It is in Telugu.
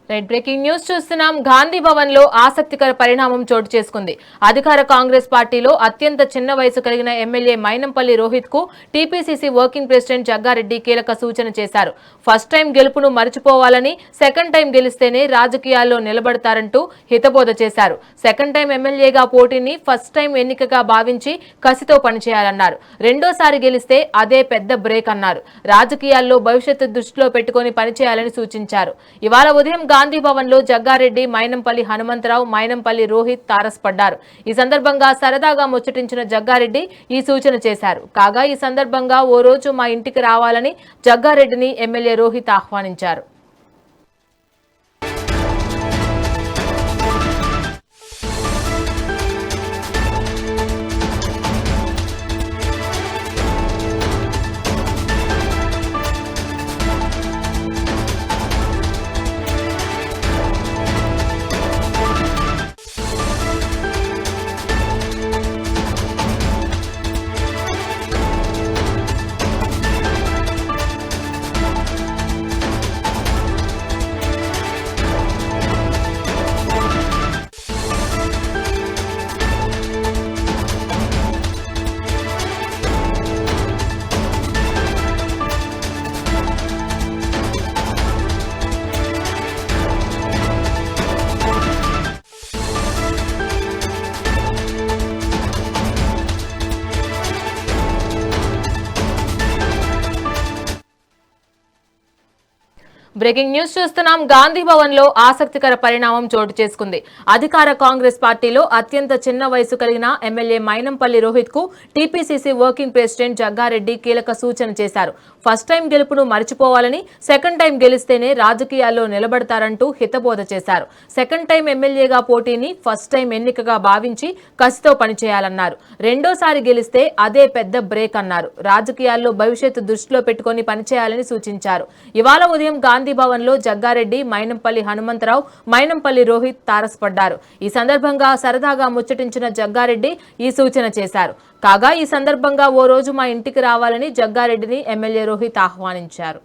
రైట్ బ్రేకింగ్ న్యూస్ చూస్తున్నాం. గాంధీ భవన్ లో ఆసక్తికర పరిణామం చోటు చేసుకుంది. అధికార కాంగ్రెస్ పార్టీలో అత్యంత చిన్న వయసు కలిగిన ఎమ్మెల్యే మైనంపల్లి రోహిత్ కు టీపీసీసీ వర్కింగ్ ప్రెసిడెంట్ జగ్గారెడ్డి కీలక సూచన చేశారు. ఫస్ట్ టైం గెలుపును మర్చిపోవాలని, సెకండ్ టైం గెలిస్తేనే రాజకీయాల్లో నిలబడతారంటూ హితబోధ చేశారు. సెకండ్ టైం ఎమ్మెల్యేగా పోటీని ఫస్ట్ టైం ఎన్నికగా భావించి కసితో పనిచేయాలన్నారు. రెండోసారి గెలిస్తే అదే పెద్ద బ్రేక్ అన్నారు. రాజకీయాల్లో భవిష్యత్తు దృష్టిలో పెట్టుకుని పనిచేయాలని సూచించారు. ఇవాళ ఉదయం గాంధీ భవన్ లో జగ్గారెడ్డి, మైనంపల్లి హనుమంతరావు, మైనంపల్లి రోహిత్ తారసపడ్డారు. ఈ సందర్భంగా సరదాగా ముచ్చటించిన జగ్గారెడ్డి ఈ సూచన చేశారు. కాగా ఈ సందర్భంగా ఓ రోజు మా ఇంటికి రావాలని జగ్గారెడ్డిని ఎమ్మెల్యే రోహిత్ ఆహ్వానించారు. బ్రేకింగ్ న్యూస్ చూస్తున్నాం. గాంధీ భవన్ లో ఆసక్తికర పరిణామం చోటు చేసుకుంది. అధికార కాంగ్రెస్ పార్టీలో అత్యంత చిన్న వయసు కలిగిన ఎమ్మెల్యే మైనంపల్లి రోహిత్ కు టీపీసీసీ వర్కింగ్ ప్రెసిడెంట్ జగ్గారెడ్డి కీలక సూచన చేశారు. ఫస్ట్ టైం గెలుపును మర్చిపోవాలని, సెకండ్ టైం గెలిస్తేనే రాజకీయాల్లో నిలబడతారంటూ హితబోధ చేశారు. సెకండ్ టైం ఎమ్మెల్యేగా పోటీని ఫస్ట్ టైం ఎన్నికగా భావించి కసితో పనిచేయాలన్నారు. రెండోసారి గెలిస్తే అదే పెద్ద బ్రేక్ అన్నారు. రాజకీయాల్లో భవిష్యత్తు దృష్టిలో పెట్టుకుని పనిచేయాలని సూచించారు. ఇవాళ ఉదయం గాంధీ భవన్ లో జగ్గారెడ్డి, మైనంపల్లి హనుమంతరావు, మైనంపల్లి రోహిత్ తారసపడ్డారు. ఈ సందర్భంగా సరదాగా ముచ్చటించిన జగ్గారెడ్డి ఈ సూచన చేశారు. కాగా ఈ సందర్భంగా ఓ రోజు మా ఇంటికి రావాలని జగ్గారెడ్డిని ఎమ్మెల్యే రోహిత్ ఆహ్వానించారు.